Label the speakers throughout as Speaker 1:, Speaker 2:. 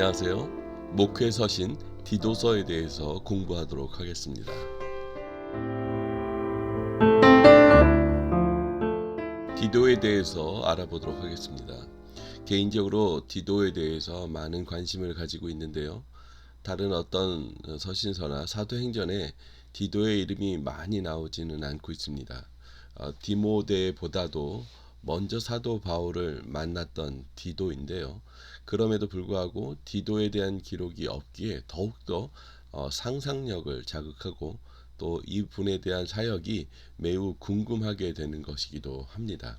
Speaker 1: 안녕하세요. 목회 서신 디도서에 대해서 공부하도록 하겠습니다. 디도에 대해서 알아보도록 하겠습니다. 개인적으로 디도에 대해서 많은 관심을 가지고 있는데요. 다른 어떤 서신서나 사도행전에 디도의 이름이 많이 나오지는 않고 있습니다. 디모데보다도 먼저 사도 바울을 만났던 디도인데요. 그럼에도 불구하고 디도에 대한 기록이 없기에 더욱더 상상력을 자극하고 또 이분에 대한 사역이 매우 궁금하게 되는 것이기도 합니다.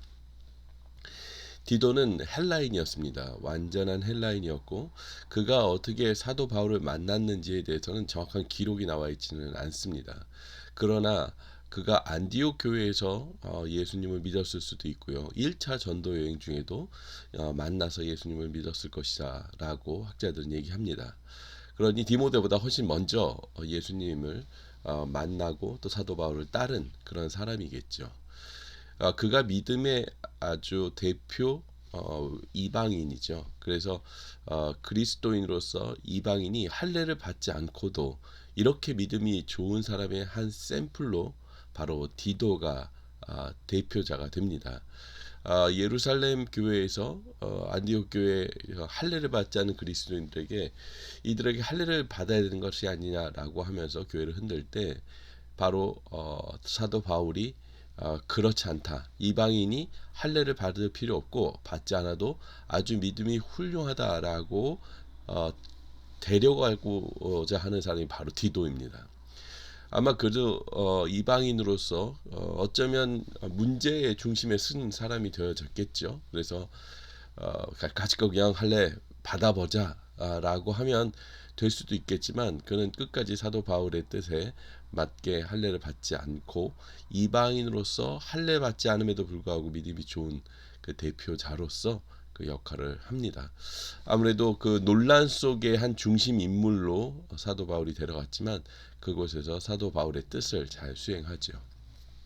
Speaker 1: 디도는 헬라인이었습니다. 완전한 헬라인이었고 그가 어떻게 사도 바울을 만났는지에 대해서는 정확한 기록이 나와 있지는 않습니다. 그러나 그가 안디옥 교회에서 예수님을 믿었을 수도 있고요. 1차 전도 여행 중에도 만나서 예수님을 믿었을 것이다 라고 학자들은 얘기합니다. 그러니 디모데보다 훨씬 먼저 예수님을 만나고 또 사도 바울을 따른 그런 사람이겠죠. 그가 믿음의 아주 대표 이방인이죠. 그래서 그리스도인으로서 이방인이 할례를 받지 않고도 이렇게 믿음이 좋은 사람의 한 샘플로 바로 디도가 대표자가 됩니다. 예루살렘 교회에서 안디옥 교회 할례를 받지 않은 그리스도인들에게 이들에게 할례를 받아야 되는 것이 아니냐라고 하면서 교회를 흔들 때 바로 사도 바울이 그렇지 않다. 이방인이 할례를 받을 필요 없고 받지 않아도 아주 믿음이 훌륭하다라고 데려가고자 하는 사람이 바로 디도입니다. 아마 그저 이방인으로서 어쩌면 문제의 중심에 쓴 사람이 되어졌겠죠. 그래서 가지고 그냥 할례 받아보자라고 하면 될 수도 있겠지만 그는 끝까지 사도 바울의 뜻에 맞게 할례를 받지 않고 이방인으로서 할례 받지 않음에도 불구하고 믿음이 좋은 그 대표자로서 그 역할을 합니다. 아무래도 그 논란 속의 한 중심 인물로 사도 바울이 데려갔지만 그곳에서 사도 바울의 뜻을 잘 수행하죠.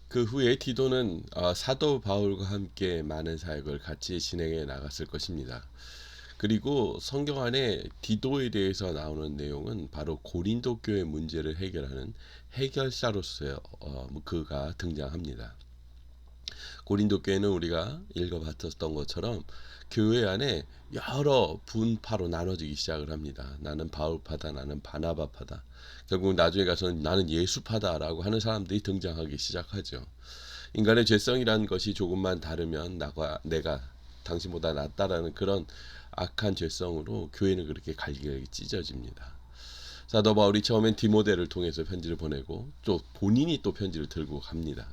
Speaker 1: 그 후에 디도는 사도 바울과 함께 많은 사역을 같이 진행해 나갔을 것입니다. 그리고 성경 안에 디도에 대해서 나오는 내용은 바로 고린도 교회 문제를 해결하는 해결사로서 그가 등장합니다. 고린도 교회는 우리가 읽어봤던 것처럼 교회 안에 여러 분파로 나눠지기 시작을 합니다. 나는 바울파다, 나는 바나바파다. 결국 나중에 가서는 나는 예수파다라고 하는 사람들이 등장하기 시작하죠. 인간의 죄성이라는 것이 조금만 다르면 내가 당신보다 낫다라는 그런 악한 죄성으로 교회는 그렇게 갈기갈기 찢어집니다. 사도 바울이 처음엔 디모데를 통해서 편지를 보내고 또 본인이 또 편지를 들고 갑니다.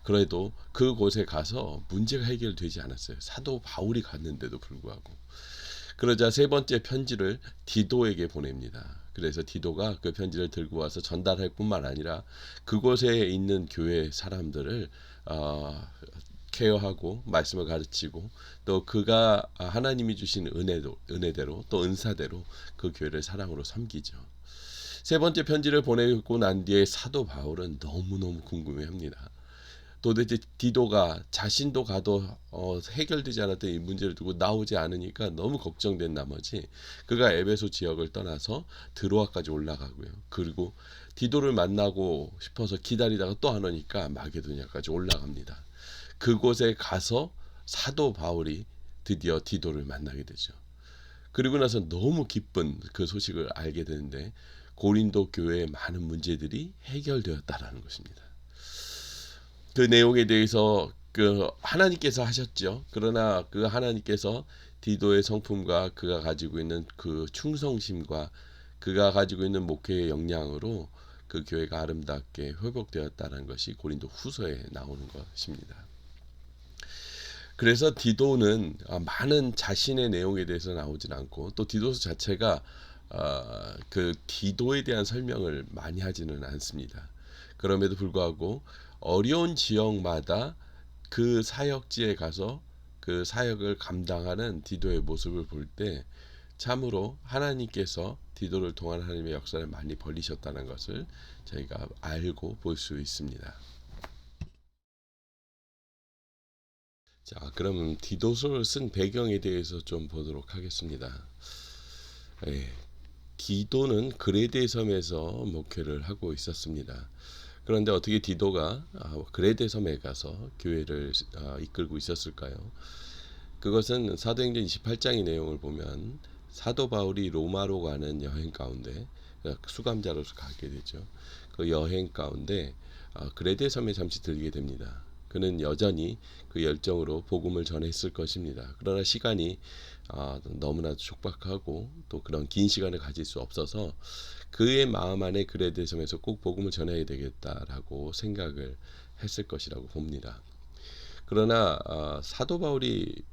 Speaker 1: 그래도 그곳에 가서 문제가 해결되지 않았어요. 사도 바울이 갔는데도 불구하고. 그러자 세 번째 편지를 디도에게 보냅니다. 그래서 디도가 그 편지를 들고 와서 전달할 뿐만 아니라 그곳에 있는 교회 사람들을 케어하고 말씀을 가르치고 또 그가 하나님이 주신 은혜대로 또 은사대로 그 교회를 사랑으로 섬기죠. 세 번째 편지를 보내고 난 뒤에 사도 바울은 너무너무 궁금해합니다. 도대체 디도가 자신도 가도 해결되지 않았던 이 문제를 두고 나오지 않으니까 너무 걱정된 나머지 그가 에베소 지역을 떠나서 드로아까지 올라가고요. 그리고 디도를 만나고 싶어서 기다리다가 또 안 오니까 마게도냐까지 올라갑니다. 그곳에 가서 사도 바울이 드디어 디도를 만나게 되죠. 그리고 나서 너무 기쁜 그 소식을 알게 되는데 고린도 교회의 많은 문제들이 해결되었다라는 것입니다. 그 내용에 대해서 그 하나님께서 하셨죠. 그러나 그 하나님께서 디도의 성품과 그가 가지고 있는 그 충성심과 그가 가지고 있는 목회의 역량으로 그 교회가 아름답게 회복되었다는 것이 고린도 후서에 나오는 것입니다. 그래서 디도는 많은 자신의 내용에 대해서 나오진 않고 또 디도서 자체가 그 디도에 대한 설명을 많이 하지는 않습니다. 그럼에도 불구하고 어려운 지역마다 그 사역지에 가서 그 사역을 감당하는 디도의 모습을 볼 때 참으로 하나님께서 디도를 통한 하나님의 역사를 많이 벌리셨다는 것을 저희가 알고 볼 수 있습니다. 자, 그럼 디도서를 쓴 배경에 대해서 좀 보도록 하겠습니다. 예, 디도는 그레데 섬에서 목회를 하고 있었습니다. 그런데 어떻게 디도가 그레데 섬에 가서 교회를 이끌고 있었을까요? 그것은 사도행전 28장의 내용을 보면 사도 바울이 로마로 가는 여행 가운데 수감자로서 가게 되죠. 그 여행 가운데 그레데 섬에 잠시 들게 됩니다. 그는 여전히 그 열정으로 복음을 전했을 것입니다. 그러나 시간이 너무나도 촉박하고 또 그런 긴 시간을 가질 수 없어서 그의 마음 안에 그레데 섬에서 꼭 복음을 전해야 되겠다라고 생각을 했을 것이라고 봅니다. 그러나 사도 바울이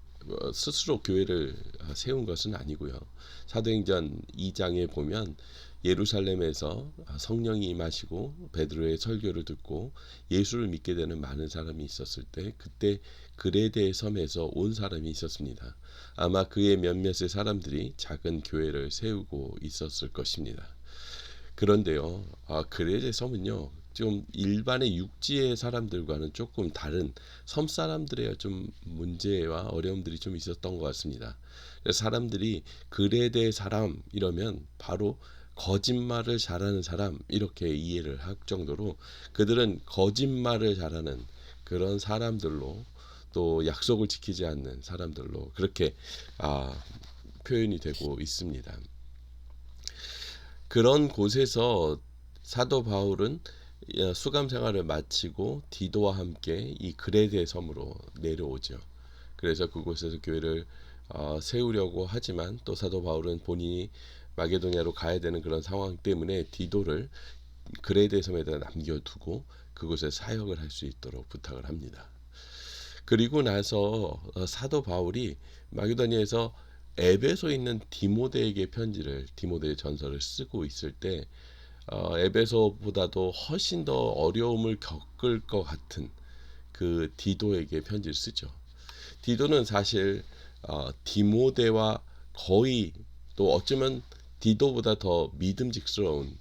Speaker 1: 스스로 교회를 세운 것은 아니고요. 사도행전 2장에 보면 예루살렘에서 성령이 임하시고 베드로의 설교를 듣고 예수를 믿게 되는 많은 사람이 있었을 때 그때 그레데 섬에서 온 사람이 있었습니다. 아마 그의 몇몇의 사람들이 작은 교회를 세우고 있었을 것입니다. 그런데요, 그레데 섬은요, 좀 일반의 육지의 사람들과는 조금 다른 섬 사람들의 좀 문제와 어려움들이 좀 있었던 것 같습니다. 사람들이 그레데 사람 이러면 바로 거짓말을 잘하는 사람 이렇게 이해를 할 정도로 그들은 거짓말을 잘하는 그런 사람들로 또 약속을 지키지 않는 사람들로 그렇게 표현이 되고 있습니다. 그런 곳에서 사도 바울은 수감 생활을 마치고 디도와 함께 이 그레데 섬으로 내려오죠. 그래서 그곳에서 교회를 세우려고 하지만 또 사도 바울은 본인이 마게도냐로 가야 되는 그런 상황 때문에 디도를 그레데 섬에다 남겨두고 그곳에 사역을 할 수 있도록 부탁을 합니다. 그리고 나서 사도 바울이 마게도냐에서 에베소에 있는 디모데에게 편지를 디모데 전서를 쓰고 있을 때 에베소보다도 훨씬 더 어려움을 겪을 것 같은 그 디도에게 편지를 쓰죠. 디도는 사실 디모데와 거의 또 어쩌면 디도보다 더 믿음직스러운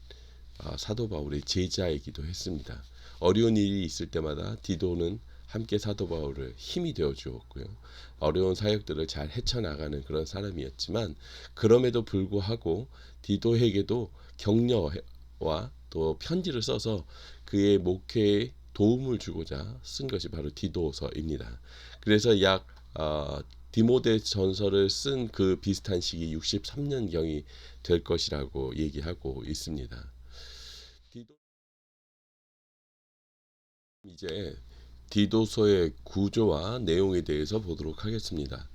Speaker 1: 사도 바울의 제자이기도 했습니다. 어려운 일이 있을 때마다 디도는 함께 사도 바울을 힘이 되어 주었고요. 어려운 사역들을 잘 헤쳐나가는 그런 사람이었지만 그럼에도 불구하고 디도에게도 격려와 또 편지를 써서 그의 목회에 도움을 주고자 쓴 것이 바로 디도서입니다. 그래서 약 디모데 전서를 쓴 그 비슷한 시기 63년경이 될 것이라고 얘기하고 있습니다. 이제 디도서의 구조와 내용에 대해서 보도록 하겠습니다.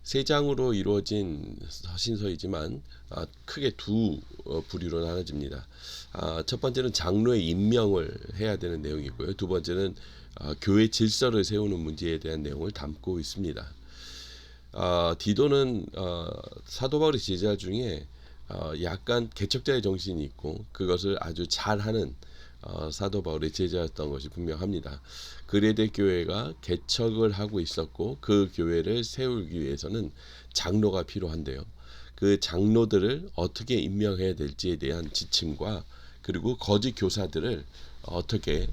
Speaker 1: 세 장으로 이루어진 서신서이지만 크게 두 부류로 나눠집니다. 첫 번째는 장로의 임명을 해야 되는 내용이고요. 두 번째는 교회 질서를 세우는 문제에 대한 내용을 담고 있습니다. 디도는 사도 바울의 제자 중에 약간 개척자의 정신이 있고 그것을 아주 잘하는 사도 바울의 제자였던 것이 분명합니다. 그레데 교회가 개척을 하고 있었고 그 교회를 세우기 위해서는 장로가 필요한데요. 그 장로들을 어떻게 임명해야 될지에 대한 지침과 그리고 거짓 교사들을 어떻게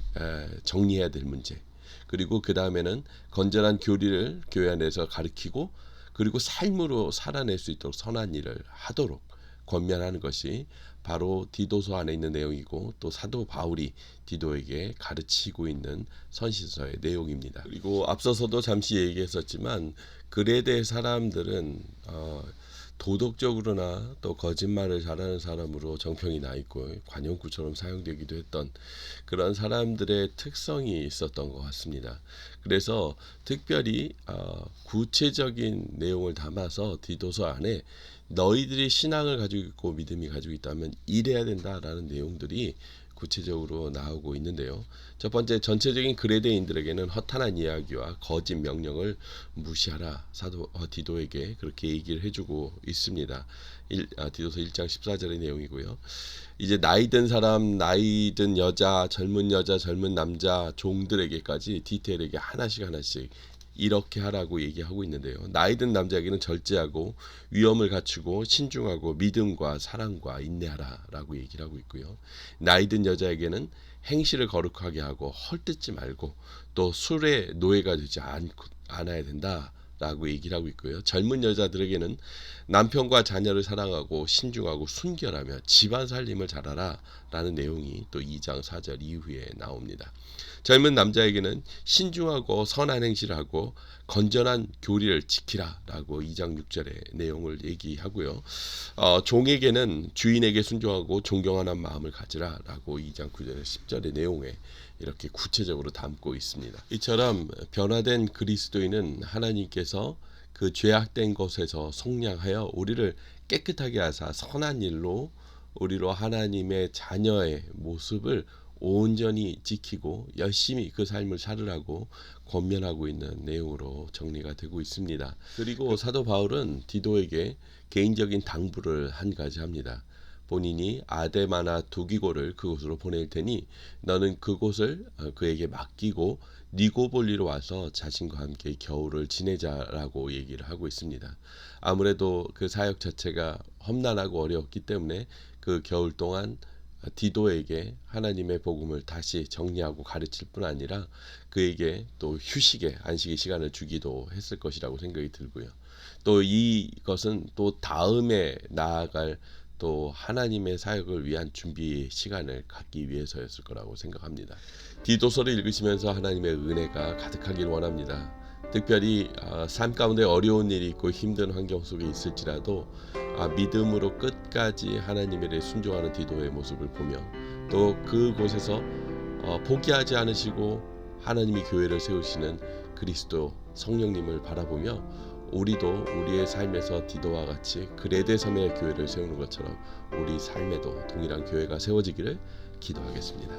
Speaker 1: 정리해야 될 문제 그리고 그 다음에는 건전한 교리를 교회 안에서 가르치고 그리고 삶으로 살아낼 수 있도록 선한 일을 하도록 권면하는 것이 바로 디도서 안에 있는 내용이고 또 사도 바울이 디도에게 가르치고 있는 선신서의 내용입니다. 그리고 앞서서도 잠시 얘기했었지만 그레데 사람들은 도덕적으로나 또 거짓말을 잘하는 사람으로 정평이 나 있고 관용구처럼 사용되기도 했던 그런 사람들의 특성이 있었던 것 같습니다. 그래서 특별히 구체적인 내용을 담아서 디도서 안에 너희들이 신앙을 가지고 있고 믿음이 가지고 있다면 이래야 된다라는 내용들이 구체적으로 나오고 있는데요. 첫 번째 전체적인 그레데인들에게는 허탄한 이야기와 거짓 명령을 무시하라. 사도 디도에게 그렇게 얘기를 해주고 있습니다. 디도서 1장 14절의 내용이고요. 이제 나이 든 사람, 나이 든 여자, 젊은 남자, 종들에게까지 디테일하게 하나씩 이렇게 하라고 얘기하고 있는데요. 나이 든 남자에게는 절제하고 위엄을 갖추고 신중하고 믿음과 사랑과 인내하라라고 얘기를 하고 있고요. 나이 든 여자에게는 행실을 거룩하게 하고 헐뜯지 말고 또 술에 노예가 되지 않아야 된다. 라고 얘기를 하고 있고요. 젊은 여자들에게는 남편과 자녀를 사랑하고 신중하고 순결하며 집안 살림을 잘하라 라는 내용이 또 2장 4절 이후에 나옵니다. 젊은 남자에게는 신중하고 선한 행실을 하고 건전한 교리를 지키라 라고 2장 6절의 내용을 얘기하고요. 종에게는 주인에게 순종하고 존경하는 마음을 가지라 라고 2장 9절의 10절의 내용에 이렇게 구체적으로 담고 있습니다. 이처럼 변화된 그리스도인은 하나님께서 그 죄악된 것에서 속량하여 우리를 깨끗하게 하사 선한 일로 우리로 하나님의 자녀의 모습을 온전히 지키고 열심히 그 삶을 살으라고 권면하고 있는 내용으로 정리가 되고 있습니다. 그리고 사도 바울은 디도에게 개인적인 당부를 한 가지 합니다. 본인이 아데마나 두기고를 그곳으로 보낼 테니 너는 그곳을 그에게 맡기고 니고볼리로 와서 자신과 함께 겨울을 지내자라고 얘기를 하고 있습니다. 아무래도 그 사역 자체가 험난하고 어려웠기 때문에 그 겨울 동안 디도에게 하나님의 복음을 다시 정리하고 가르칠 뿐 아니라 그에게 또 휴식의 안식의 시간을 주기도 했을 것이라고 생각이 들고요. 또 이것은 또 다음에 나아갈 또 하나님의 사역을 위한 준비 시간을 갖기 위해서였을 거라고 생각합니다. 디도서를 읽으시면서 하나님의 은혜가 가득하길 원합니다. 특별히 삶 가운데 어려운 일이 있고 힘든 환경 속에 있을지라도 믿음으로 끝까지 하나님에 대해 순종하는 디도의 모습을 보며 또 그곳에서 포기하지 않으시고 하나님이 교회를 세우시는 그리스도 성령님을 바라보며 우리도 우리의 삶에서 디도와 같이 그레데 섬의 교회를 세우는 것처럼 우리 삶에도 동일한 교회가 세워지기를 기도하겠습니다.